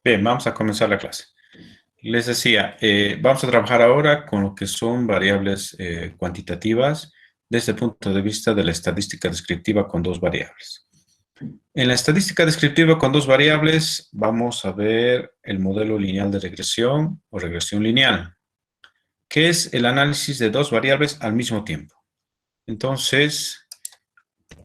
Bien, vamos a comenzar la clase. Les decía, vamos a trabajar ahora con lo que son variables cuantitativas desde el punto de vista de la estadística descriptiva con dos variables. En la estadística descriptiva con dos variables vamos a ver el modelo lineal de regresión o regresión lineal, que es el análisis de dos variables al mismo tiempo. Entonces,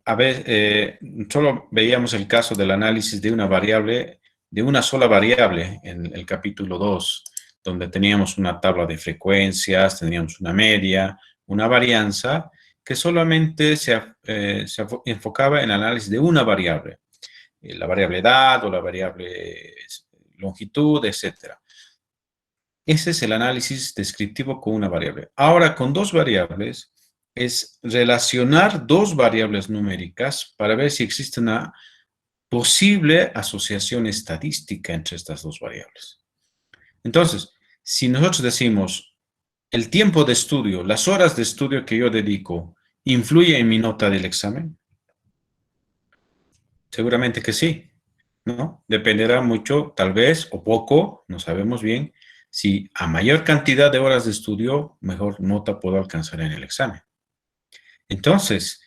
a ver, solo veíamos el caso del análisis de una variable, de una sola variable en el capítulo 2, donde teníamos una tabla de frecuencias, teníamos una media, una varianza, que solamente se enfocaba en el análisis de una variable, la variable edad o la variable longitud, etc. Ese es el análisis descriptivo con una variable. Ahora, con dos variables, es relacionar dos variables numéricas para ver si existe una posible asociación estadística entre estas dos variables. Entonces, si nosotros decimos el tiempo de estudio, las horas de estudio que yo dedico, ¿influye en mi nota del examen? Seguramente que sí, ¿no? Dependerá mucho, tal vez, o poco, no sabemos bien, si a mayor cantidad de horas de estudio, mejor nota puedo alcanzar en el examen. Entonces,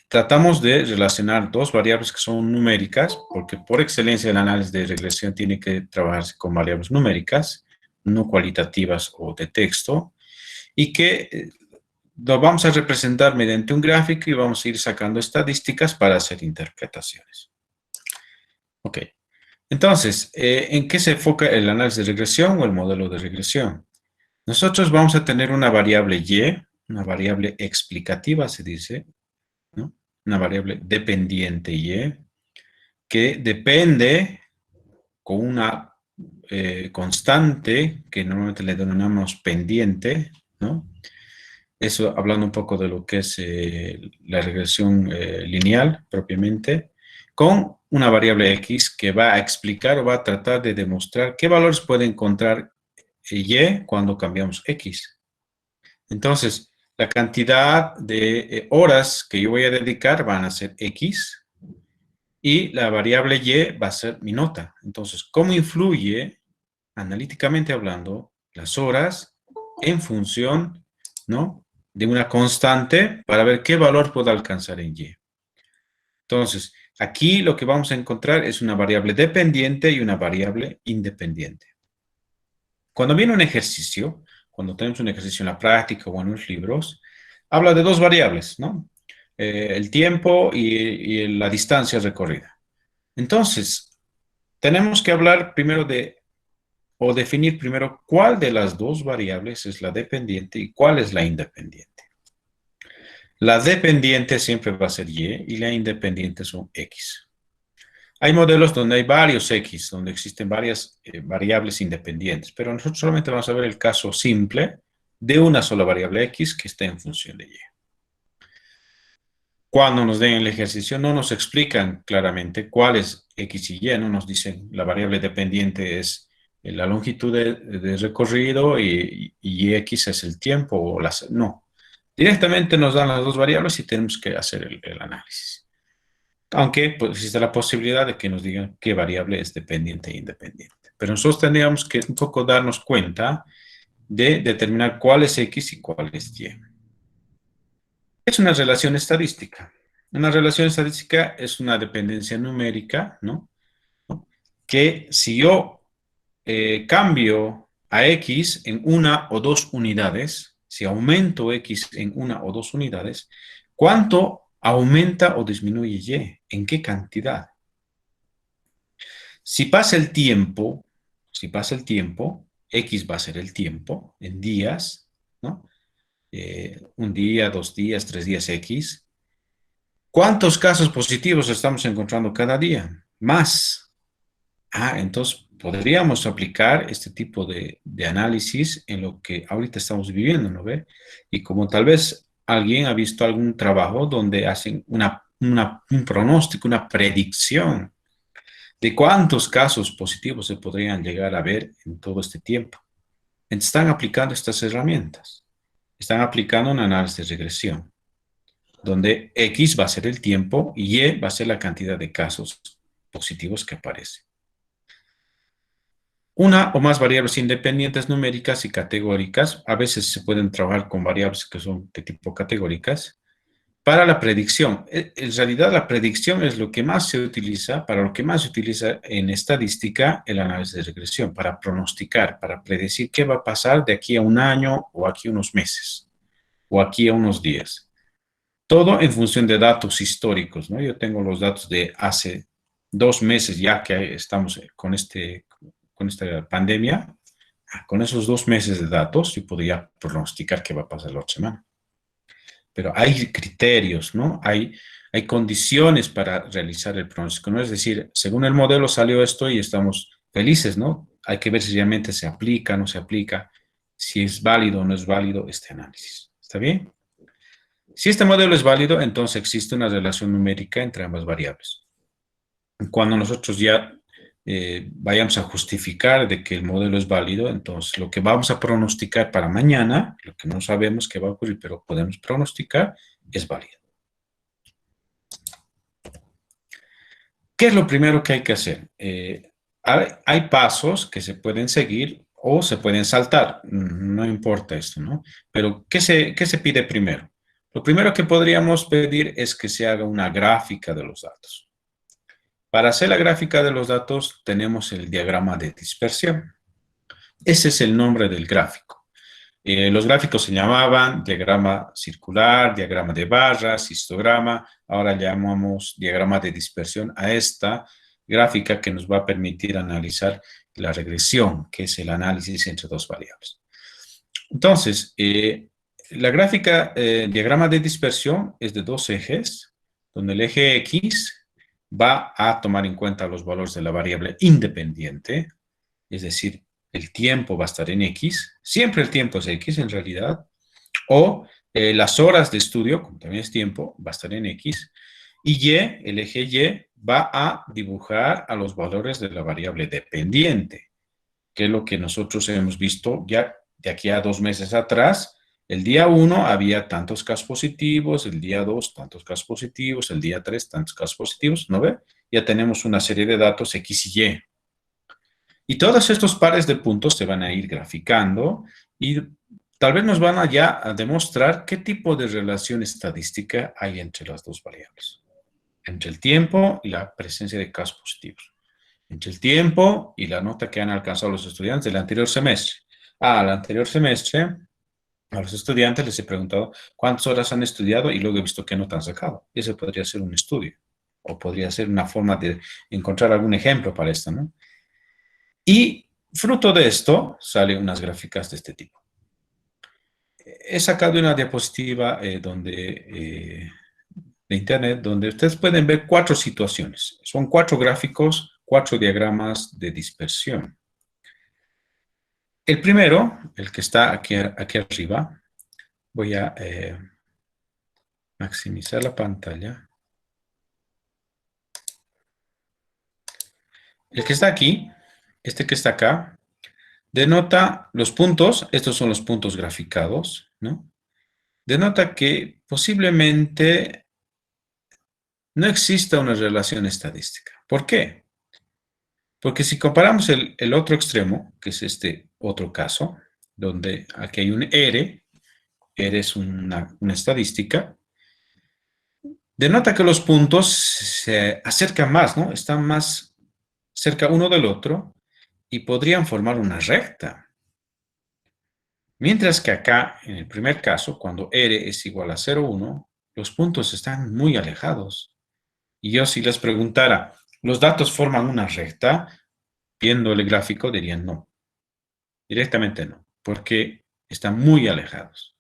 tratamos de relacionar dos variables que son numéricas, porque por excelencia el análisis de regresión tiene que trabajarse con variables numéricas, no cualitativas o de texto, y que lo vamos a representar mediante un gráfico y vamos a ir sacando estadísticas para hacer interpretaciones. Ok. Entonces, ¿en qué se enfoca el análisis de regresión o el modelo de regresión? Nosotros vamos a tener una variable y, una variable explicativa, se dice, ¿no? Una variable dependiente y, que depende con una constante, que normalmente le denominamos pendiente, ¿no? Eso hablando un poco de lo que es la regresión lineal propiamente, con una variable x que va a explicar o va a tratar de demostrar qué valores puede encontrar y cuando cambiamos x. Entonces, la cantidad de horas que yo voy a dedicar van a ser x y la variable y va a ser mi nota. Entonces, ¿cómo influye, analíticamente hablando, las horas en función, ¿no?, de una constante para ver qué valor puedo alcanzar en y? Entonces, aquí lo que vamos a encontrar es una variable dependiente y una variable independiente. Cuando viene un ejercicio, cuando tenemos un ejercicio en la práctica o en los libros, habla de dos variables, ¿no? El tiempo y la distancia recorrida. Entonces, tenemos que hablar primero o definir primero cuál de las dos variables es la dependiente y cuál es la independiente. La dependiente siempre va a ser y la independiente son x. Hay modelos donde hay varios x, donde existen varias variables independientes, pero nosotros solamente vamos a ver el caso simple de una sola variable x que está en función de y. Cuando nos den el ejercicio no nos explican claramente cuál es x y y, no nos dicen la variable dependiente es la longitud de recorrido y x es el tiempo, o no. Directamente nos dan las dos variables y tenemos que hacer el análisis. Aunque pues, existe la posibilidad de que nos digan qué variable es dependiente e independiente. Pero nosotros tendríamos que un poco darnos cuenta de determinar cuál es x y cuál es y. Es una relación estadística. Una relación estadística es una dependencia numérica, ¿no? Que si yo cambio a x en una o dos unidades, si aumento x en una o dos unidades, ¿cuánto aumenta o disminuye y? ¿En qué cantidad? Si pasa el tiempo, x va a ser el tiempo en días, ¿no? Un día, 2 días, 3 días x. ¿Cuántos casos positivos estamos encontrando cada día? Más. Entonces podríamos aplicar este tipo de análisis en lo que ahorita estamos viviendo, ¿no ve? Y como tal vez alguien ha visto algún trabajo donde hacen un pronóstico, una predicción de cuántos casos positivos se podrían llegar a ver en todo este tiempo. Están aplicando estas herramientas. Están aplicando un análisis de regresión, donde X va a ser el tiempo y Y va a ser la cantidad de casos positivos que aparecen. Una o más variables independientes numéricas y categóricas. A veces se pueden trabajar con variables que son de tipo categóricas. Para la predicción, en realidad la predicción es lo que más se utiliza, para lo que más se utiliza en estadística el análisis de regresión, para pronosticar, para predecir qué va a pasar de aquí a un año o aquí a unos meses o aquí a unos días. Todo en función de datos históricos, ¿no? Yo tengo los datos de hace 2 meses ya que estamos con esta pandemia. Con esos 2 meses de datos yo podría pronosticar qué va a pasar la otra semana. Pero hay criterios, ¿no? Hay condiciones para realizar el pronóstico, ¿no? Es decir, según el modelo salió esto y estamos felices, ¿no? Hay que ver si realmente se aplica, no se aplica, si es válido o no es válido este análisis. ¿Está bien? Si este modelo es válido, entonces existe una relación numérica entre ambas variables. Cuando nosotros ya vayamos a justificar de que el modelo es válido, entonces lo que vamos a pronosticar para mañana, lo que no sabemos qué va a ocurrir, pero podemos pronosticar, es válido. ¿Qué es lo primero que hay que hacer? Hay pasos que se pueden seguir o se pueden saltar, no importa esto, ¿no? Pero ¿qué se pide primero? Lo primero que podríamos pedir es que se haga una gráfica de los datos. Para hacer la gráfica de los datos tenemos el diagrama de dispersión. Ese es el nombre del gráfico. Los gráficos se llamaban diagrama circular, diagrama de barras, histograma. Ahora llamamos diagrama de dispersión a esta gráfica que nos va a permitir analizar la regresión, que es el análisis entre dos variables. Entonces, la gráfica, diagrama de dispersión es de dos ejes, donde el eje X va a tomar en cuenta los valores de la variable independiente, es decir, el tiempo va a estar en X, siempre el tiempo es X en realidad, o las horas de estudio, como también es tiempo, va a estar en X, y Y, el eje Y, va a dibujar a los valores de la variable dependiente, que es lo que nosotros hemos visto ya de aquí a 2 meses atrás. El día 1 había tantos casos positivos, el día 2 tantos casos positivos, el día 3 tantos casos positivos, ¿no ve? Ya tenemos una serie de datos X y Y. Y todos estos pares de puntos se van a ir graficando y tal vez nos van a ya a demostrar qué tipo de relación estadística hay entre las dos variables. Entre el tiempo y la presencia de casos positivos. Entre el tiempo y la nota que han alcanzado los estudiantes del anterior semestre. Al anterior semestre, a los estudiantes les he preguntado cuántas horas han estudiado y luego he visto qué nota han sacado. Y ese podría ser un estudio. O podría ser una forma de encontrar algún ejemplo para esto, ¿no? Y fruto de esto salen unas gráficas de este tipo. He sacado una diapositiva de internet donde ustedes pueden ver 4 situaciones. Son 4 gráficos, 4 diagramas de dispersión. El primero, el que está aquí arriba, voy a maximizar la pantalla. El que está aquí, este que está acá, denota los puntos, estos son los puntos graficados, ¿no? Denota que posiblemente no exista una relación estadística. ¿Por qué? Porque si comparamos el otro extremo, que es este otro caso, donde aquí hay un R es una estadística, denota que los puntos se acercan más, ¿no? Están más cerca uno del otro y podrían formar una recta. Mientras que acá, en el primer caso, cuando R es igual a 0,1, los puntos están muy alejados. Y yo si les preguntara, ¿los datos forman una recta? Viendo el gráfico dirían no. Directamente no, porque están muy alejados.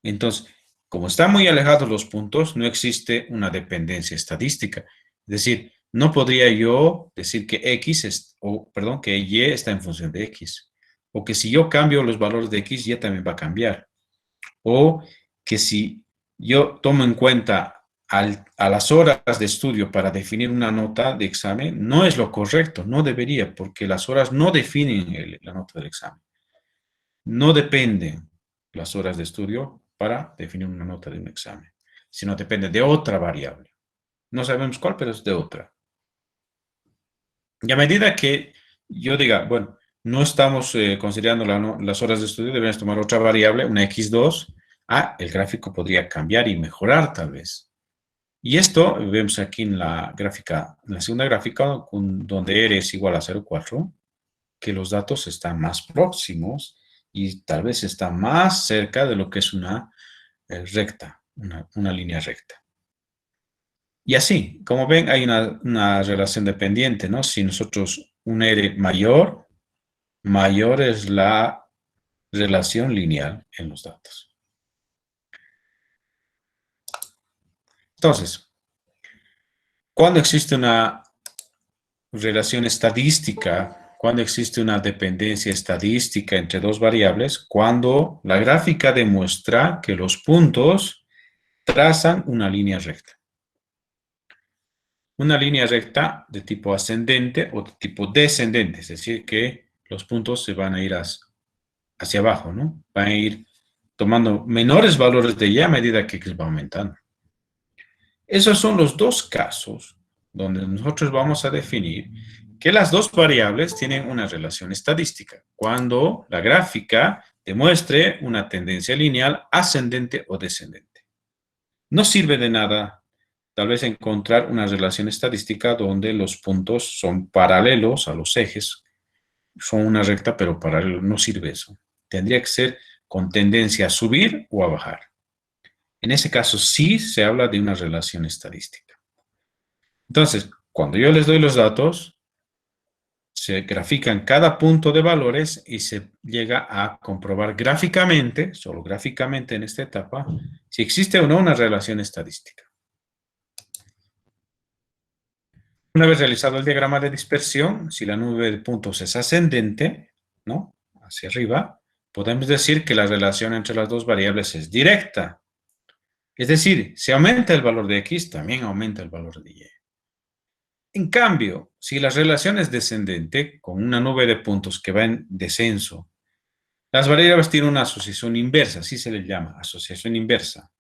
Entonces, como están muy alejados los puntos, no existe una dependencia estadística. Es decir, no podría yo decir que que Y está en función de X. O que si yo cambio los valores de X, Y también va a cambiar. O que si yo tomo en cuenta a las horas de estudio para definir una nota de examen, no es lo correcto, no debería, porque las horas no definen la nota del examen. No dependen las horas de estudio para definir una nota de un examen, sino depende de otra variable. No sabemos cuál, pero es de otra. Y a medida que yo diga, bueno, no estamos considerando las horas de estudio, deberíamos tomar otra variable, una x2. El gráfico podría cambiar y mejorar tal vez. Y esto vemos aquí en la gráfica, en la segunda gráfica, donde R es igual a 0,4, que los datos están más próximos y tal vez están más cerca de lo que es una recta, una línea recta. Y así, como ven, hay una relación dependiente, ¿no? Si nosotros un R mayor, mayor es la relación lineal en los datos. Entonces, cuando existe una relación estadística, cuando existe una dependencia estadística entre dos variables, cuando la gráfica demuestra que los puntos trazan una línea recta. Una línea recta de tipo ascendente o de tipo descendente, es decir, que los puntos se van a ir hacia abajo, ¿no? Van a ir tomando menores valores de y a medida que x va aumentando. Esos son los dos casos donde nosotros vamos a definir que las dos variables tienen una relación estadística, cuando la gráfica demuestre una tendencia lineal ascendente o descendente. No sirve de nada tal vez encontrar una relación estadística donde los puntos son paralelos a los ejes, son una recta pero paralelo, no sirve eso. Tendría que ser con tendencia a subir o a bajar. En ese caso sí se habla de una relación estadística. Entonces, cuando yo les doy los datos, se grafican cada punto de valores y se llega a comprobar gráficamente, solo gráficamente en esta etapa, si existe o no una relación estadística. Una vez realizado el diagrama de dispersión, si la nube de puntos es ascendente, ¿no? Hacia arriba, podemos decir que la relación entre las dos variables es directa. Es decir, si aumenta el valor de x, también aumenta el valor de y. En cambio, si la relación es descendente, con una nube de puntos que va en descenso, las variables tienen una asociación inversa, así se le llama, asociación inversa.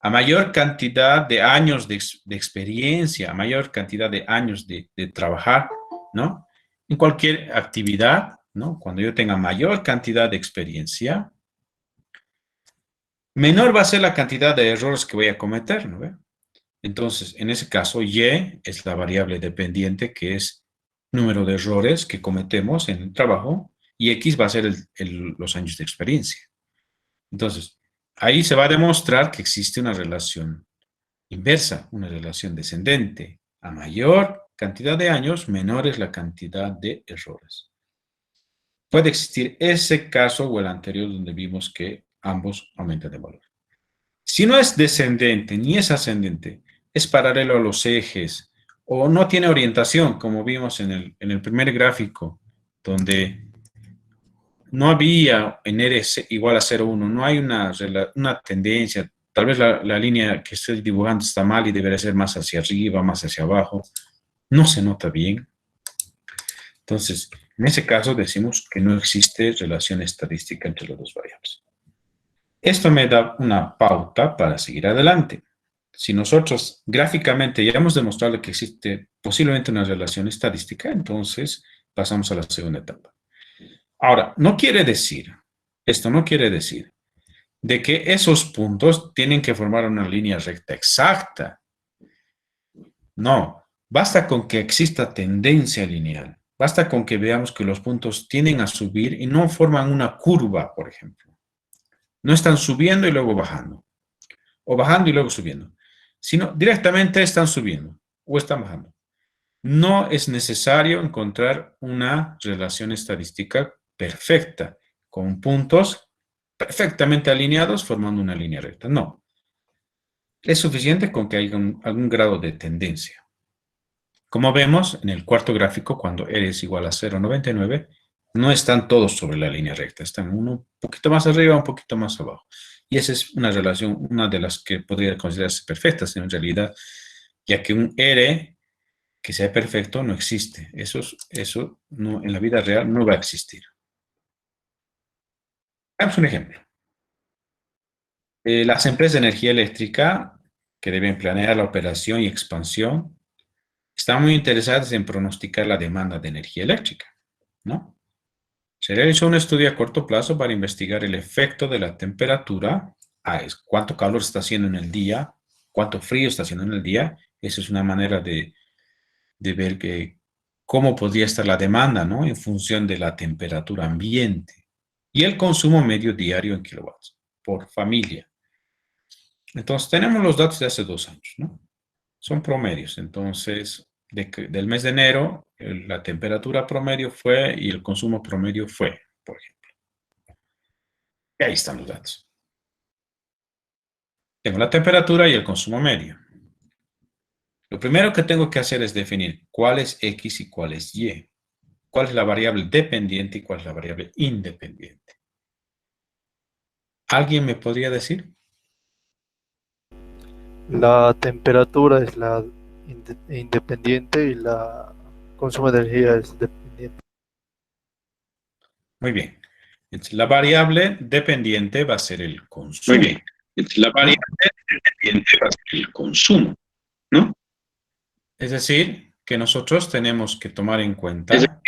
A mayor cantidad de años de experiencia, a mayor cantidad de años de trabajar, ¿no? En cualquier actividad, ¿no? Cuando yo tenga mayor cantidad de experiencia, menor va a ser la cantidad de errores que voy a cometer, ¿no? Entonces, en ese caso, y es la variable dependiente, que es número de errores que cometemos en el trabajo, y x va a ser los años de experiencia. Entonces, ahí se va a demostrar que existe una relación inversa, una relación descendente. A mayor cantidad de años, menor es la cantidad de errores. Puede existir ese caso o el anterior donde vimos que ambos aumentan de valor. Si no es descendente ni es ascendente, es paralelo a los ejes o no tiene orientación, como vimos en el primer gráfico, donde no había en R igual a 0,1, no hay una tendencia, tal vez la línea que estoy dibujando está mal y debería ser más hacia arriba, más hacia abajo, no se nota bien. Entonces, en ese caso decimos que no existe relación estadística entre las dos variables. Esto me da una pauta para seguir adelante. Si nosotros gráficamente ya hemos demostrado que existe posiblemente una relación estadística, entonces pasamos a la segunda etapa. Ahora, esto no quiere decir de que esos puntos tienen que formar una línea recta exacta. No, basta con que exista tendencia lineal. Basta con que veamos que los puntos tienden a subir y no forman una curva, por ejemplo. No están subiendo y luego bajando, o bajando y luego subiendo, sino directamente están subiendo o están bajando. No es necesario encontrar una relación estadística perfecta, con puntos perfectamente alineados formando una línea recta. No. Es suficiente con que haya algún grado de tendencia. Como vemos en el cuarto gráfico, cuando R es igual a 0,99, no están todos sobre la línea recta, están uno un poquito más arriba, un poquito más abajo. Y esa es una relación, una de las que podría considerarse perfectas en realidad, ya que un R que sea perfecto no existe. Eso no, en la vida real no va a existir. Veamos un ejemplo. Las empresas de energía eléctrica que deben planear la operación y expansión están muy interesadas en pronosticar la demanda de energía eléctrica, ¿no? Se realizó un estudio a corto plazo para investigar el efecto de la temperatura, es cuánto calor está haciendo en el día, cuánto frío está haciendo en el día. Esa es una manera de ver cómo podría estar la demanda, ¿no? En función de la temperatura ambiente y el consumo medio diario en kilowatts por familia. Entonces, tenemos los datos de hace 2 años, ¿no? Son promedios. Entonces, del mes de enero, la temperatura promedio fue y el consumo promedio fue, por ejemplo. Y ahí están los datos. Tengo la temperatura y el consumo medio. Lo primero que tengo que hacer es definir cuál es X y cuál es Y. Cuál es la variable dependiente y cuál es la variable independiente. ¿Alguien me podría decir? La temperatura es la independiente y la consumo de energía es dependiente. Muy bien. Entonces, la variable dependiente va a ser el Muy consumo, bien. Entonces, la variable dependiente va a ser el consumo, ¿no? es decir, que nosotros tenemos que tomar en Es cuenta decir,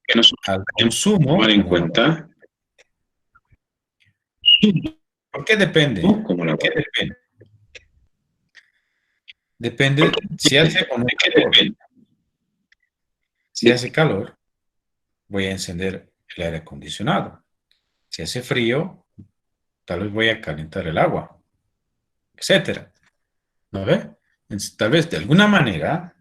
que nosotros al tenemos que consumo tomar en como la variable. cuenta consumo, ¿Por qué depende? ¿no? Como la ¿De qué variable. depende? ¿Por Depende qué si depende? hace o no ¿De qué calor. depende? Si hace calor, voy a encender el aire acondicionado. Si hace frío, tal vez voy a calentar el agua, etcétera. ¿No ve? Entonces, tal vez de alguna manera,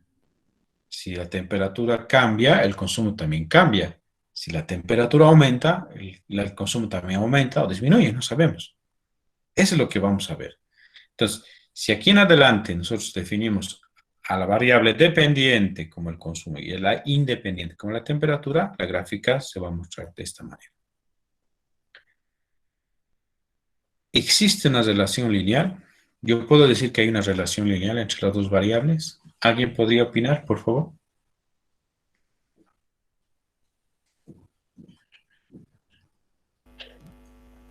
si la temperatura cambia, el consumo también cambia. Si la temperatura aumenta, el consumo también aumenta o disminuye, no sabemos. Eso es lo que vamos a ver. Entonces, si aquí en adelante nosotros definimos a la variable dependiente como el consumo y a la independiente como la temperatura, la gráfica se va a mostrar de esta manera. ¿Existe una relación lineal? Yo puedo decir que hay una relación lineal entre las dos variables. ¿Alguien podría opinar, por favor?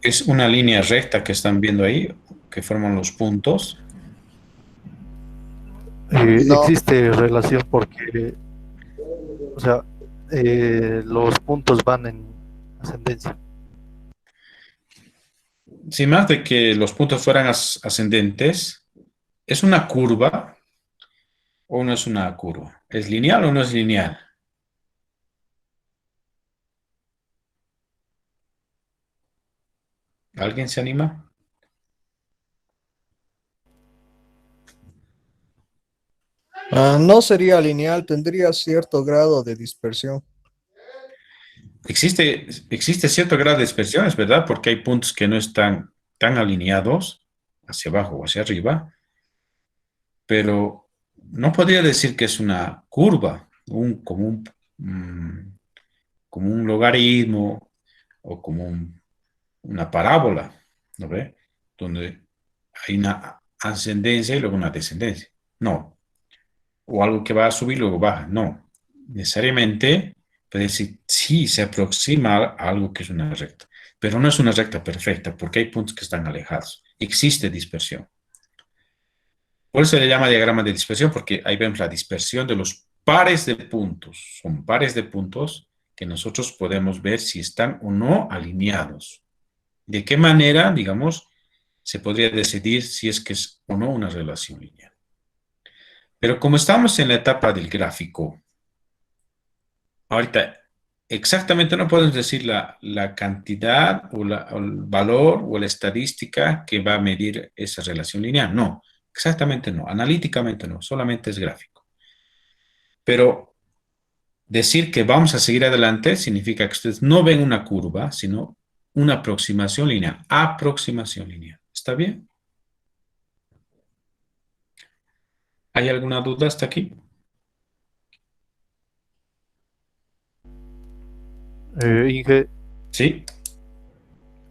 Es una línea recta que están viendo ahí, que forman los puntos. No, Existe relación porque, o sea, los puntos van en ascendencia. Sin más de que los puntos fueran ascendentes, ¿es una curva o no es una curva? ¿Es lineal o no es lineal? ¿Alguien se anima? no sería lineal, tendría cierto grado de dispersión. Existe cierto grado de dispersión, es verdad, porque hay puntos que no están tan alineados hacia abajo o hacia arriba, pero no podría decir que es una curva, mm, como un logaritmo o como una parábola, ¿no ve? Donde hay una ascendencia y luego una descendencia. No. O algo que va a subir y luego baja. No. Necesariamente puede decir, sí, se aproxima a algo que es una recta, pero no es una recta perfecta porque hay puntos que están alejados. Existe dispersión. Por eso se le llama diagrama de dispersión, porque ahí vemos la dispersión de los pares de puntos. Son pares de puntos que nosotros podemos ver si están o no alineados. ¿De qué manera, digamos, se podría decidir si es que es o no una relación lineal? Pero como estamos en la etapa del gráfico, ahorita exactamente no podemos decir la cantidad o el valor o la estadística que va a medir esa relación lineal. No, exactamente no, analíticamente no, solamente es gráfico. Pero decir que vamos a seguir adelante significa que ustedes no ven una curva, sino una aproximación lineal. Aproximación lineal. ¿Está bien? ¿Hay alguna duda hasta aquí? Inge, Sí.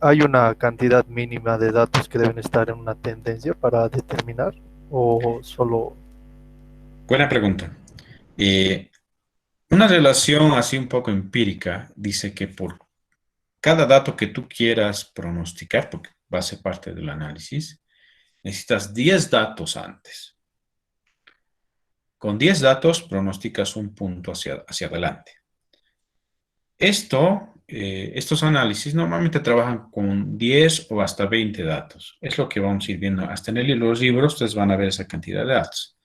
¿hay una cantidad mínima de datos que deben estar en una tendencia para determinar o solo? Buena pregunta. Eh, una relación así un poco empírica dice que por cada dato que tú quieras pronosticar, porque va a ser parte del análisis, necesitas 10 datos antes. Con 10 datos pronosticas un punto hacia adelante. Esto estos análisis normalmente trabajan con 10 o hasta 20 datos. Es lo que vamos a ir viendo. Hasta en los libros ustedes van a ver esa cantidad de datos.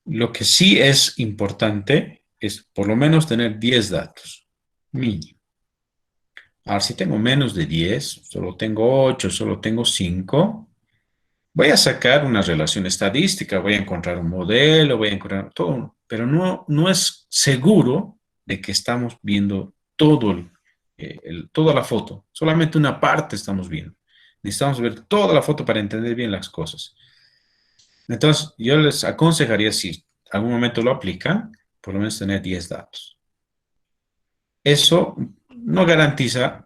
Lo que sí es importante es por lo menos tener 10 datos, mínimo. Ahora, si tengo menos de 10, solo tengo 8, solo tengo 5, voy a sacar una relación estadística, voy a encontrar un modelo, voy a encontrar todo, pero no es seguro de que estamos viendo toda la foto. Solamente una parte estamos viendo. Necesitamos ver toda la foto para entender bien las cosas. Entonces, yo les aconsejaría, si algún momento lo aplican, por lo menos tener 10 datos. Eso no garantiza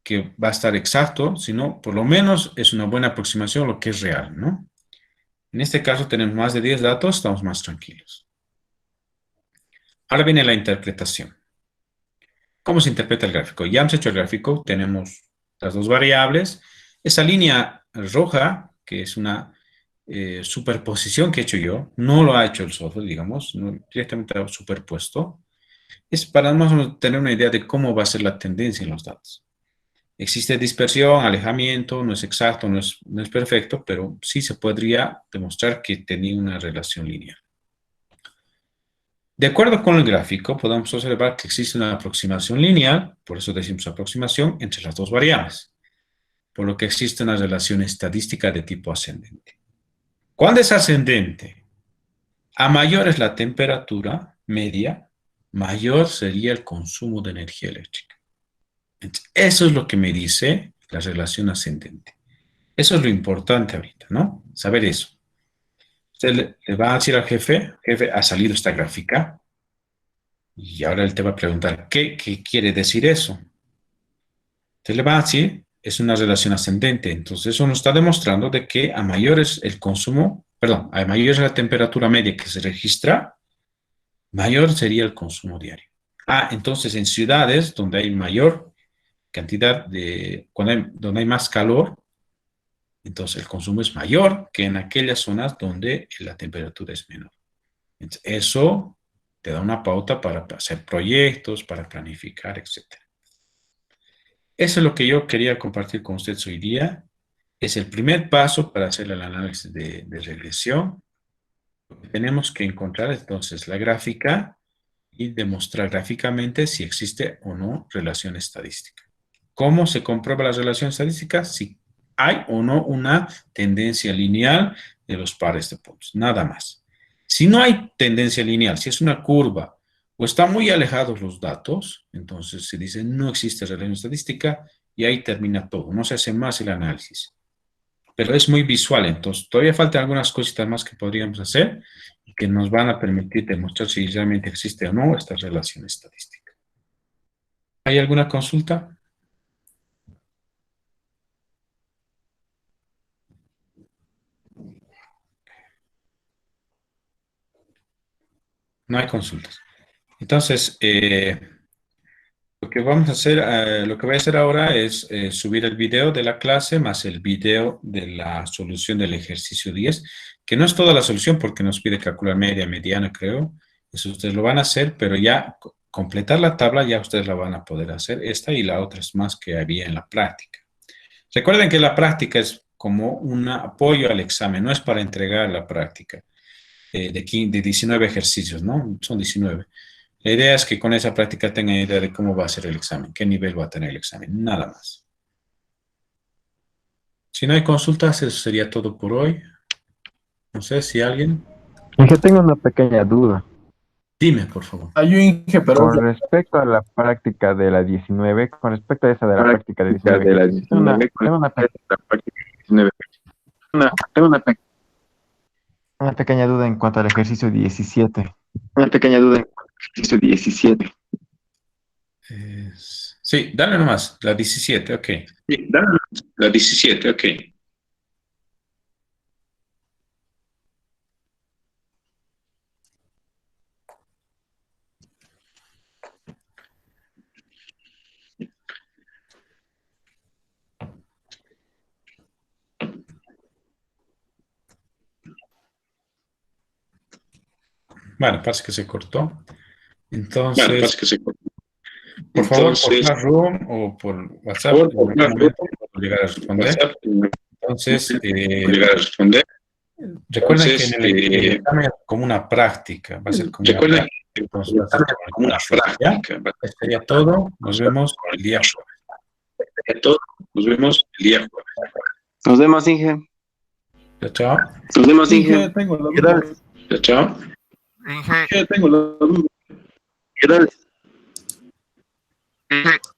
que va a estar exacto, sino por lo menos es una buena aproximación a lo que es real, ¿no? En este caso tenemos más de 10 datos, estamos más tranquilos. Ahora viene la interpretación. ¿Cómo se interpreta el gráfico? Ya hemos hecho el gráfico, tenemos las dos variables. Esa línea roja, que es una superposición que he hecho yo, no lo ha hecho el software, digamos, no, directamente ha superpuesto. Es para más o menos tener una idea de cómo va a ser la tendencia en los datos. Existe dispersión, alejamiento, no es exacto, no es perfecto, pero sí se podría demostrar que tenía una relación lineal. De acuerdo con el gráfico, podemos observar que existe una aproximación lineal, por eso decimos aproximación, entre las dos variables, por lo que existe una relación estadística de tipo ascendente. ¿Cuándo es ascendente? A mayor es la temperatura media, mayor sería el consumo de energía eléctrica. Entonces, eso es lo que me dice la relación ascendente. Eso es lo importante ahorita, ¿no? Saber eso. Usted le va a decir al jefe, ha salido esta gráfica, y ahora él te va a preguntar, ¿qué quiere decir eso? Usted le va a decir, es una relación ascendente. Entonces, eso nos está demostrando de que a mayor es el consumo, perdón, a mayor es la temperatura media que se registra, mayor sería el consumo diario. Entonces en ciudades donde hay mayor cantidad donde hay más calor, entonces el consumo es mayor que en aquellas zonas donde la temperatura es menor. Entonces, eso te da una pauta para hacer proyectos, para planificar, etc. Eso es lo que yo quería compartir con ustedes hoy día. Es el primer paso para hacer el análisis de regresión. Tenemos que encontrar entonces la gráfica y demostrar gráficamente si existe o no relación estadística. ¿Cómo se comprueba la relación estadística? Si hay o no una tendencia lineal de los pares de puntos, nada más. Si no hay tendencia lineal, si es una curva o están muy alejados los datos, entonces se dice no existe relación estadística y ahí termina todo, no se hace más el análisis. Pero es muy visual, entonces todavía faltan algunas cositas más que podríamos hacer y que nos van a permitir demostrar si realmente existe o no esta relación estadística. ¿Hay alguna consulta? No hay consultas. Entonces, lo que vamos a hacer, lo que voy a hacer ahora es subir el video de la clase más el video de la solución del ejercicio 10, que no es toda la solución porque nos pide calcular media, mediana, creo. Eso ustedes lo van a hacer, pero ya completar la tabla ya ustedes la van a poder hacer. Esta y la otra es más que había en la práctica. Recuerden que la práctica es como un apoyo al examen, no es para entregar la práctica de 19 ejercicios, ¿no? Son 19. La idea es que con esa práctica tengan idea de cómo va a ser el examen, qué nivel va a tener el examen, nada más. Si no hay consultas, eso sería todo por hoy. No sé si alguien... Es que tengo una pequeña duda. Dime, por favor. Hay un Inge, pero Con respecto a la práctica de la 19, con respecto a esa de la práctica de 19, tengo una pequeña duda en cuanto al ejercicio 17. Sí, dale nomás, la 17, ok. Sí, dale, la 17, ok. Bueno, parece que se cortó. Bueno, Entonces, parece que se cortó. por favor, por Entonces, Classroom o por WhatsApp, por favor, en algún momento puedo llegar a responder. WhatsApp, Entonces, llegar a responder. recuerden que Entonces, en el examen es como una práctica, va a ser como una recuerden práctica. que Entonces, va a ser como una ¿ya? práctica. Esto sería todo. Nos vemos el día jueves. De todo, nos vemos el día jueves. Nos vemos, Inge. Chao, chao. Nos vemos, Inge. Tengo la duda. Chao, chao. Tengo la duda. Gracias. Inge.